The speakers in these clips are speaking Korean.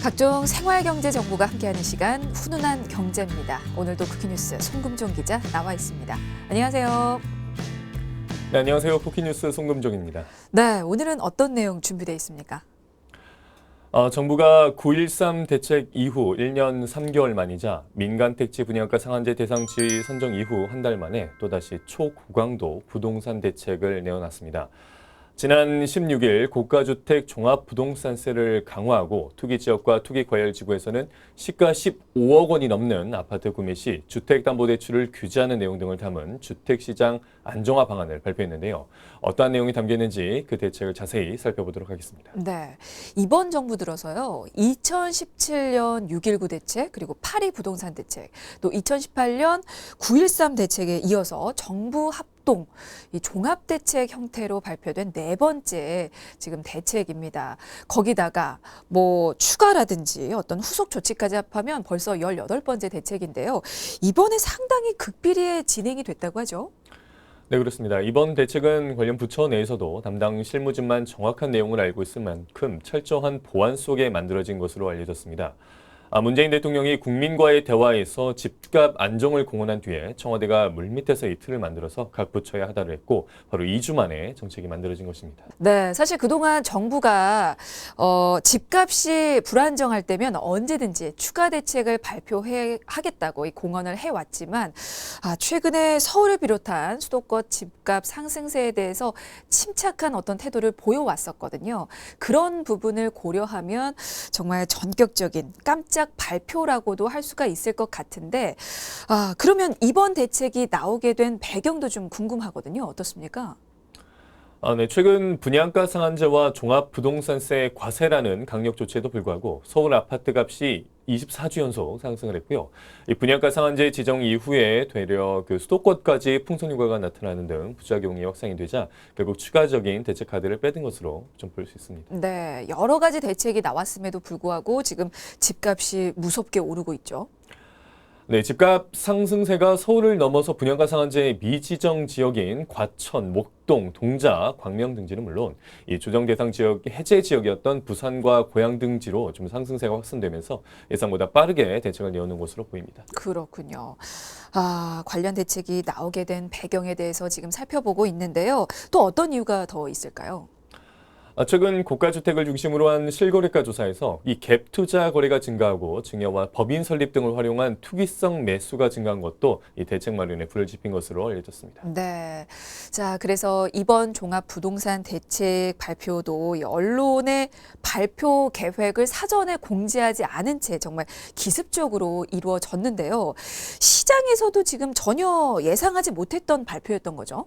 각종 생활경제 정보가 함께하는 시간 훈훈한 경제입니다. 오늘도 쿠키뉴스 송금종 기자 나와 있습니다. 안녕하세요. 네, 안녕하세요. 쿠키뉴스 송금종입니다. 네, 오늘은 어떤 내용 준비되어 있습니까? 정부가 9.13 대책 이후 1년 3개월 만이자 민간택지 분양가 상한제 대상지 선정 이후 한 달 만에 또다시 초고강도 부동산 대책을 내어놨습니다. 지난 16일 고가주택 종합부동산세를 강화하고 투기지역과 투기과열지구에서는 시가 15억 원이 넘는 아파트 구매 시 주택담보대출을 규제하는 내용 등을 담은 주택시장 안정화 방안을 발표했는데요. 어떠한 내용이 담겼는지 그 대책을 자세히 살펴보도록 하겠습니다. 네, 이번 정부 들어서요. 2017년 6.19 대책, 그리고 8.2 부동산 대책, 또 2018년 9.13 대책에 이어서 정부 합동 이 종합대책 형태로 발표된 네 번째 지금 대책입니다. 거기다가 뭐 추가라든지 어떤 후속 조치까지 합하면 벌써 18번째 대책인데요. 이번에 상당히 극비리에 진행이 됐다고 하죠. 네, 그렇습니다. 이번 대책은 관련 부처 내에서도 담당 실무진만 정확한 내용을 알고 있을 만큼 철저한 보안 속에 만들어진 것으로 알려졌습니다. 문재인 대통령이 국민과의 대화에서 집값 안정을 공언한 뒤에 청와대가 물밑에서 이 틀을 만들어서 각 부처에 하달을 했고 바로 2주 만에 정책이 만들어진 것입니다. 네, 사실 그동안 정부가 집값이 불안정할 때면 언제든지 추가 대책을 발표하겠다고 이 공언을 해왔지만 최근에 서울을 비롯한 수도권 집값 상승세에 대해서 침착한 어떤 태도를 보여왔었거든요. 그런 부분을 고려하면 정말 전격적인 깜짝 발표라고도 할 수가 있을 것 같은데 그러면 이번 대책이 나오게 된 배경도 좀 궁금하거든요. 어떻습니까? 네, 최근 분양가 상한제와 종합부동산세 과세라는 강력 조치에도 불구하고 서울 아파트 값이 24주 연속 상승을 했고요. 이 분양가 상한제 지정 이후에 되려 수도권까지 풍선 효과가 나타나는 등 부작용이 확산이 되자 결국 추가적인 대책 카드를 빼든 것으로 좀 볼 수 있습니다. 네, 여러 가지 대책이 나왔음에도 불구하고 지금 집값이 무섭게 오르고 있죠. 네, 집값 상승세가 서울을 넘어서 분양가 상한제 미지정 지역인 과천, 목동, 동자, 광명 등지는 물론 이 조정 대상 지역 해제 지역이었던 부산과 고양 등지로 좀 상승세가 확산되면서 예상보다 빠르게 대책을 내놓는 것으로 보입니다. 그렇군요. 관련 대책이 나오게 된 배경에 대해서 지금 살펴보고 있는데요. 또 어떤 이유가 더 있을까요? 최근 고가주택을 중심으로 한 실거래가 조사에서 이 갭 투자 거래가 증가하고 증여와 법인 설립 등을 활용한 투기성 매수가 증가한 것도 이 대책 마련에 불을 지핀 것으로 알려졌습니다. 네. 자, 그래서 이번 종합부동산 대책 발표도 이 언론의 발표 계획을 사전에 공지하지 않은 채 정말 기습적으로 이루어졌는데요. 시장에서도 지금 전혀 예상하지 못했던 발표였던 거죠.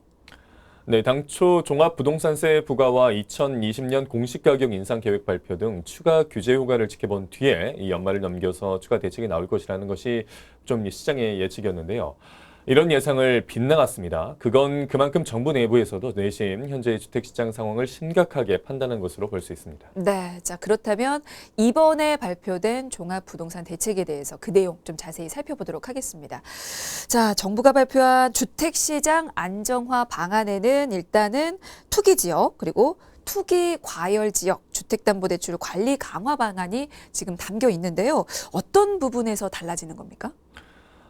네, 당초 종합부동산세 부과와 2020년 공시가격 인상 계획 발표 등 추가 규제 효과를 지켜본 뒤에 이 연말을 넘겨서 추가 대책이 나올 것이라는 것이 좀 시장의 예측이었는데요. 이런 예상을 빗나갔습니다. 그건 그만큼 정부 내부에서도 내심 현재의 주택시장 상황을 심각하게 판단한 것으로 볼 수 있습니다. 네, 자 그렇다면 이번에 발표된 종합부동산 대책에 대해서 그 내용 좀 자세히 살펴보도록 하겠습니다. 자, 정부가 발표한 주택시장 안정화 방안에는 일단은 투기지역 그리고 투기 과열 지역 주택담보대출 관리 강화 방안이 지금 담겨 있는데요. 어떤 부분에서 달라지는 겁니까?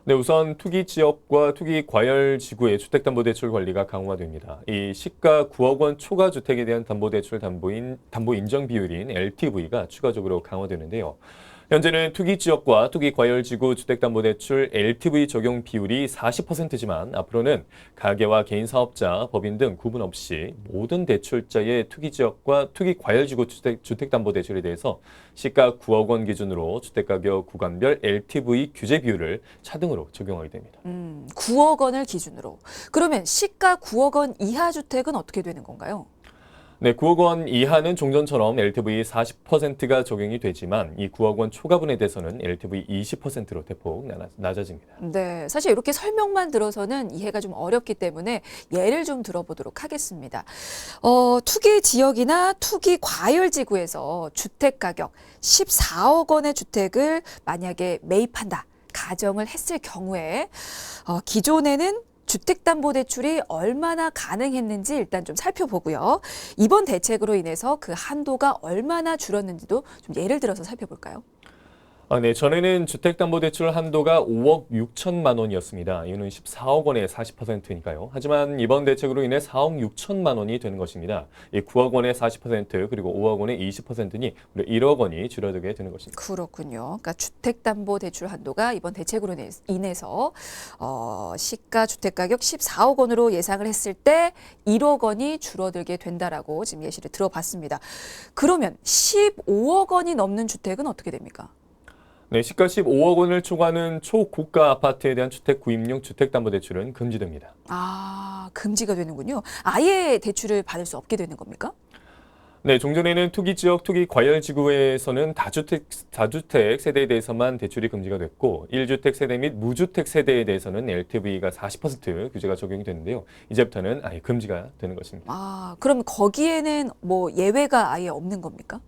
네, 우선 투기 지역과 투기 과열 지구의 주택담보대출 관리가 강화됩니다. 이 시가 9억 원 초과 주택에 대한 담보대출 담보 인정 비율인 LTV가 추가적으로 강화되는데요. 현재는 투기 지역과 투기 과열 지구 주택담보대출 LTV 적용 비율이 40%지만 앞으로는 가계와 개인 사업자, 법인 등 구분 없이 모든 대출자의 투기 지역과 투기 과열 지구 주택담보대출에 대해서 시가 9억 원 기준으로 주택가격 구간별 LTV 규제 비율을 차등으로 적용하게 됩니다. 9억 원을 기준으로. 그러면 시가 9억 원 이하 주택은 어떻게 되는 건가요? 네, 9억 원 이하는 종전처럼 LTV 40%가 적용이 되지만 이 9억 원 초과분에 대해서는 LTV 20%로 대폭 낮아집니다. 네, 사실 이렇게 설명만 들어서는 이해가 좀 어렵기 때문에 예를 좀 들어보도록 하겠습니다. 투기 지역이나 투기 과열 지구에서 주택 가격 14억 원의 주택을 만약에 매입한다. 가정을 했을 경우에 기존에는 주택담보대출이 얼마나 가능했는지 일단 좀 살펴보고요. 이번 대책으로 인해서 그 한도가 얼마나 줄었는지도 좀 예를 들어서 살펴볼까요? 네, 전에는 주택담보대출 한도가 5억 6천만 원이었습니다. 이유는 14억 원의 40%니까요. 하지만 이번 대책으로 인해 4억 6천만 원이 되는 것입니다. 이 9억 원의 40% 그리고 5억 원의 20%니 무려 1억 원이 줄어들게 되는 것입니다. 그렇군요. 그러니까 주택담보대출 한도가 이번 대책으로 인해서 시가 주택가격 14억 원으로 예상을 했을 때 1억 원이 줄어들게 된다라고 지금 예시를 들어봤습니다. 그러면 15억 원이 넘는 주택은 어떻게 됩니까? 네, 시가 15억 원을 초과하는 초고가 아파트에 대한 주택 구입용 주택담보대출은 금지됩니다. 아, 금지가 되는군요. 아예 대출을 받을 수 없게 되는 겁니까? 네, 종전에는 투기지역, 투기과열지구에서는 다주택 세대에 대해서만 대출이 금지가 됐고 1주택 세대 및 무주택 세대에 대해서는 LTV가 40% 규제가 적용이 되는데요. 이제부터는 아예 금지가 되는 것입니다. 아, 그럼 거기에는 뭐 예외가 아예 없는 겁니까?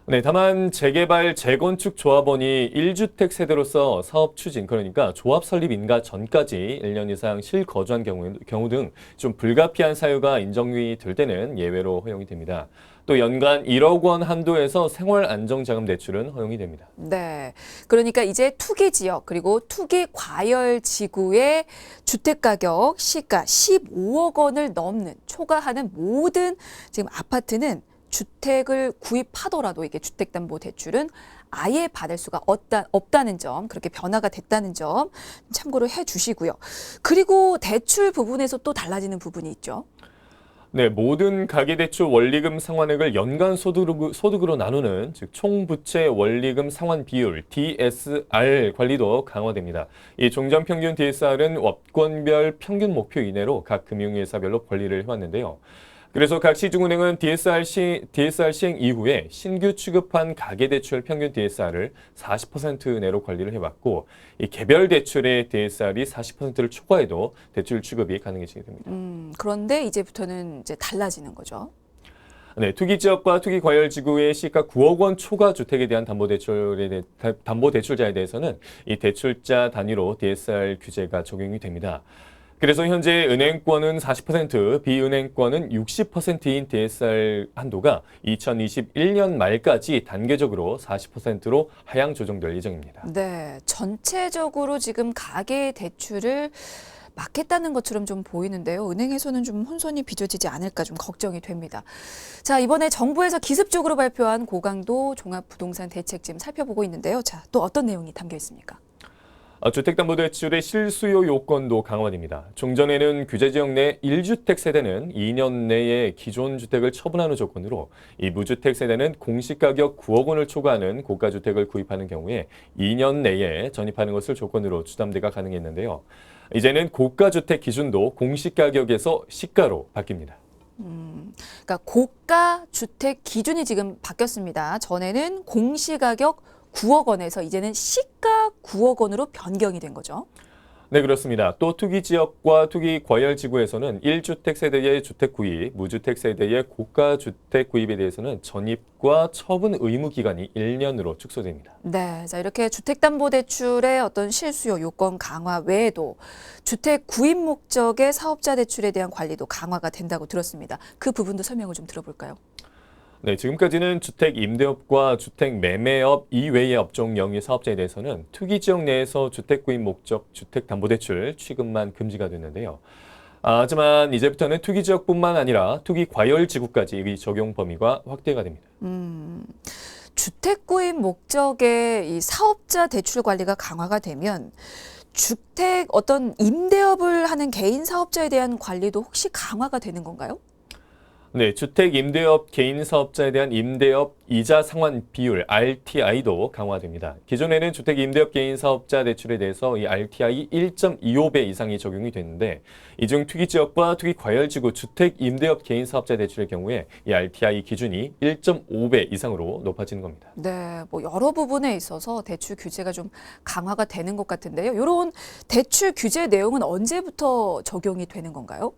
네, 다만 재개발, 재건축 조합원이 1주택 세대로서 사업 추진, 그러니까 조합 설립 인가 전까지 1년 이상 실거주한 경우 등 좀 불가피한 사유가 인정이 될 때는 예외로 허용이 됩니다. 또 연간 1억 원 한도에서 생활 안정자금 대출은 허용이 됩니다. 네. 그러니까 이제 투기 지역 그리고 투기 과열 지구의 주택 가격 시가 15억 원을 넘는 초과하는 모든 지금 아파트는 주택을 구입하더라도 이게 주택담보대출은 아예 받을 수가 없다는 점, 그렇게 변화가 됐다는 점 참고를 해 주시고요. 그리고 대출 부분에서 또 달라지는 부분이 있죠. 네, 모든 가계대출 원리금 상환액을 연간 소득으로 나누는 즉 총부채 원리금 상환 비율 DSR 관리도 강화됩니다. 이 종전평균 DSR은 업권별 평균 목표 이내로 각 금융회사별로 관리를 해왔는데요. 그래서 각 시중은행은 DSR 시행 이후에 신규 취급한 가계대출 평균 DSR을 40% 내로 관리를 해왔고 이 개별 대출의 DSR이 40%를 초과해도 대출 취급이 가능해지게 됩니다. 그런데 이제부터는 이제 달라지는 거죠. 네, 투기 지역과 투기 과열 지구의 시가 9억 원 초과 주택에 대한 담보대출자에 대해서는 이 대출자 단위로 DSR 규제가 적용이 됩니다. 그래서 현재 은행권은 40%, 비은행권은 60%인 DSR 한도가 2021년 말까지 단계적으로 40%로 하향 조정될 예정입니다. 네, 전체적으로 지금 가계 대출을 막겠다는 것처럼 좀 보이는데요. 은행에서는 좀 혼선이 빚어지지 않을까 좀 걱정이 됩니다. 자, 이번에 정부에서 기습적으로 발표한 고강도 종합부동산 대책 지금 살펴보고 있는데요. 자, 또 어떤 내용이 담겨 있습니까? 주택담보대출의 실수요 요건도 강화됩니다. 종전에는 규제지역 내 1주택 세대는 2년 내에 기존 주택을 처분하는 조건으로 이 무주택 세대는 공시가격 9억 원을 초과하는 고가주택을 구입하는 경우에 2년 내에 전입하는 것을 조건으로 주담대가 가능했는데요. 이제는 고가주택 기준도 공시가격에서 시가로 바뀝니다. 그러니까 고가 주택 기준이 지금 바뀌었습니다. 전에는 공시가격 9억 원에서 이제는 시가 9억 원으로 변경이 된 거죠. 네, 그렇습니다. 또 투기 지역과 투기 과열 지구에서는 1주택 세대의 주택 구입, 무주택 세대의 고가 주택 구입에 대해서는 전입과 처분 의무 기간이 1년으로 축소됩니다. 네, 자 이렇게 주택담보대출의 어떤 실수요 요건 강화 외에도 주택 구입 목적의 사업자 대출에 대한 관리도 강화가 된다고 들었습니다. 그 부분도 설명을 좀 들어볼까요? 네, 지금까지는 주택 임대업과 주택 매매업 이외의 업종 영위 사업자에 대해서는 투기 지역 내에서 주택 구입 목적 주택담보대출 취급만 금지가 됐는데요. 하지만 이제부터는 투기 지역뿐만 아니라 투기 과열 지구까지 이 적용 범위가 확대가 됩니다. 주택 구입 목적의 이 사업자 대출 관리가 강화가 되면 주택 어떤 임대업을 하는 개인 사업자에 대한 관리도 혹시 강화가 되는 건가요? 네, 주택 임대업 개인 사업자에 대한 임대업 이자 상환 비율 RTI도 강화됩니다. 기존에는 주택 임대업 개인 사업자 대출에 대해서 이 RTI 1.25배 이상이 적용이 됐는데 이중 투기 지역과 투기 과열 지구 주택 임대업 개인 사업자 대출의 경우에 이 RTI 기준이 1.5배 이상으로 높아지는 겁니다. 네, 뭐 여러 부분에 있어서 대출 규제가 좀 강화가 되는 것 같은데요. 이런 대출 규제 내용은 언제부터 적용이 되는 건가요?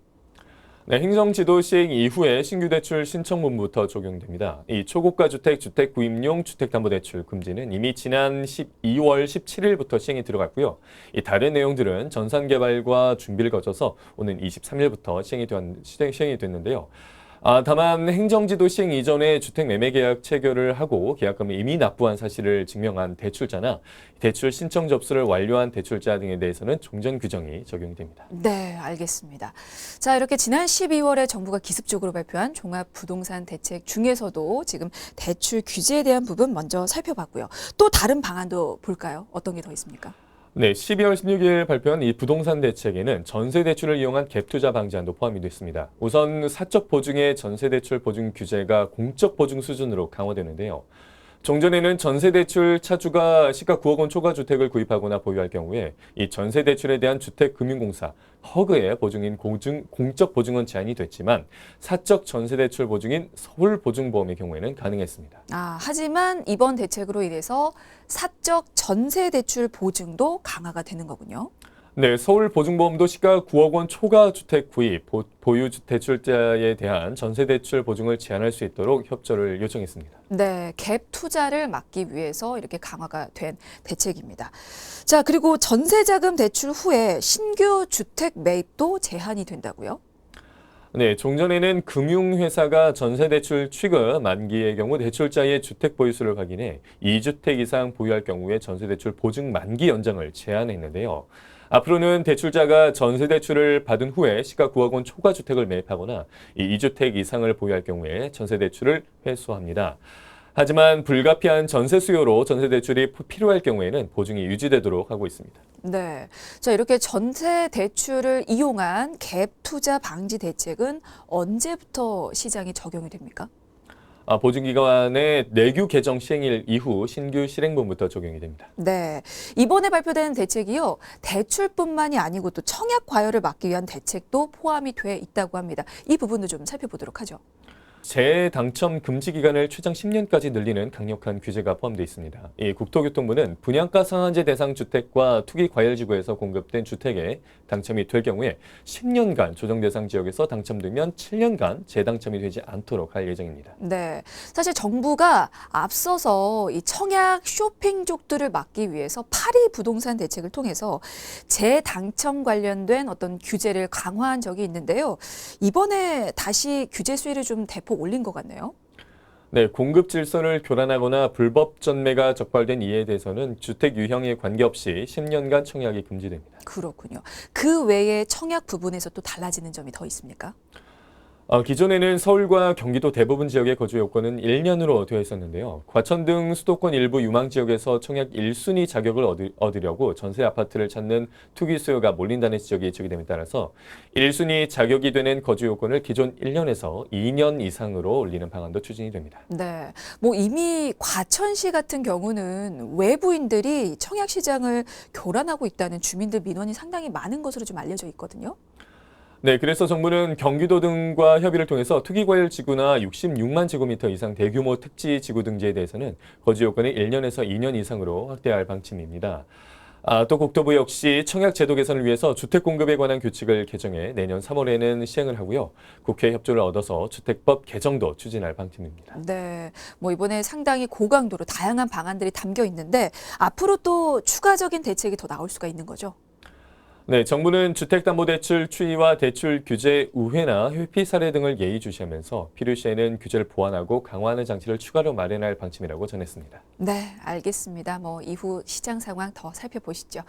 네, 행정지도 시행 이후에 신규 대출 신청분부터 적용됩니다. 이 초고가 주택, 주택 구입용 주택담보대출 금지는 이미 지난 12월 17일부터 시행이 들어갔고요. 이 다른 내용들은 전산개발과 준비를 거쳐서 오는 23일부터 시행이 됐는데요. 다만 행정지도 시행 이전에 주택 매매 계약 체결을 하고 계약금을 이미 납부한 사실을 증명한 대출자나 대출 신청 접수를 완료한 대출자 등에 대해서는 종전 규정이 적용됩니다. 네, 알겠습니다. 자, 이렇게 지난 12월에 정부가 기습적으로 발표한 종합부동산 대책 중에서도 지금 대출 규제에 대한 부분 먼저 살펴봤고요. 또 다른 방안도 볼까요? 어떤 게 더 있습니까? 네, 12월 16일 발표한 이 부동산 대책에는 전세 대출을 이용한 갭 투자 방지안도 포함이 됐습니다. 우선 사적 보증의 전세 대출 보증 규제가 공적 보증 수준으로 강화되는데요. 종전에는 전세 대출 차주가 시가 9억 원 초과 주택을 구입하거나 보유할 경우에 이 전세 대출에 대한 주택금융공사 허그의 보증인 공적 보증은 제한이 됐지만 사적 전세 대출 보증인 서울보증보험의 경우에는 가능했습니다. 하지만 이번 대책으로 인해서 사적 전세 대출 보증도 강화가 되는 거군요. 네, 서울보증보험도 시가 9억 원 초과 주택 구입, 보유 대출자에 대한 전세 대출 보증을 제한할 수 있도록 협조를 요청했습니다. 네, 갭 투자를 막기 위해서 이렇게 강화가 된 대책입니다. 자, 그리고 전세자금 대출 후에 신규 주택 매입도 제한이 된다고요? 네, 종전에는 금융회사가 전세대출 취급 만기의 경우 대출자의 주택 보유수를 확인해 2주택 이상 보유할 경우에 전세대출 보증 만기 연장을 제한했는데요. 앞으로는 대출자가 전세대출을 받은 후에 시가 9억 원 초과 주택을 매입하거나 이 2주택 이상을 보유할 경우에 전세대출을 회수합니다. 하지만 불가피한 전세 수요로 전세대출이 필요할 경우에는 보증이 유지되도록 하고 있습니다. 네. 자, 이렇게 전세 대출을 이용한 갭 투자 방지 대책은 언제부터 시장에 적용이 됩니까? 보증기관의 내규 개정 시행일 이후 신규 실행분부터 적용이 됩니다. 네. 이번에 발표된 대책이요. 대출뿐만이 아니고 또 청약 과열을 막기 위한 대책도 포함이 돼 있다고 합니다. 이 부분도 좀 살펴보도록 하죠. 재당첨 금지 기간을 최장 10년까지 늘리는 강력한 규제가 포함되어 있습니다. 이 국토교통부는 분양가 상한제 대상 주택과 투기 과열지구에서 공급된 주택에 당첨이 될 경우에 10년간 조정 대상 지역에서 당첨되면 7년간 재당첨이 되지 않도록 할 예정입니다. 네. 사실 정부가 앞서서 이 청약 쇼핑족들을 막기 위해서 파리 부동산 대책을 통해서 재당첨 관련된 어떤 규제를 강화한 적이 있는데요. 이번에 다시 규제 수위를 좀 대폭 올린 것 같네요. 네, 공급 질서를 교란하거나 불법 전매가 적발된 이에 대해서는 주택 유형에 관계없이 10년간 청약이 금지됩니다. 그렇군요. 그 외에 청약 부분에서 또 달라지는 점이 더 있습니까? 기존에는 서울과 경기도 대부분 지역의 거주 요건은 1년으로 되어 있었는데요. 과천 등 수도권 일부 유망 지역에서 청약 1순위 자격을 얻으려고 전세 아파트를 찾는 투기 수요가 몰린다는 지적이 제기됨에 따라서 1순위 자격이 되는 거주 요건을 기존 1년에서 2년 이상으로 올리는 방안도 추진이 됩니다. 네. 뭐 이미 과천시 같은 경우는 외부인들이 청약 시장을 교란하고 있다는 주민들 민원이 상당히 많은 것으로 좀 알려져 있거든요. 네, 그래서 정부는 경기도 등과 협의를 통해서 투기과열 지구나 66만 제곱미터 이상 대규모 택지 지구 등지에 대해서는 거주 요건을 1년에서 2년 이상으로 확대할 방침입니다. 또 국토부 역시 청약 제도 개선을 위해서 주택 공급에 관한 규칙을 개정해 내년 3월에는 시행을 하고요. 국회 협조를 얻어서 주택법 개정도 추진할 방침입니다. 네. 뭐 이번에 상당히 고강도로 다양한 방안들이 담겨 있는데 앞으로 또 추가적인 대책이 더 나올 수가 있는 거죠. 네, 정부는 주택담보대출 추이와 대출 규제 우회나 회피 사례 등을 예의주시하면서 필요시에는 규제를 보완하고 강화하는 장치를 추가로 마련할 방침이라고 전했습니다. 네, 알겠습니다. 뭐 이후 시장 상황 더 살펴보시죠.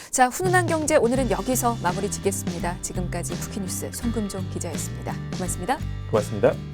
자, 훈훈한 경제 오늘은 여기서 마무리 짓겠습니다. 지금까지 쿠키뉴스 송금종 기자였습니다. 고맙습니다. 고맙습니다.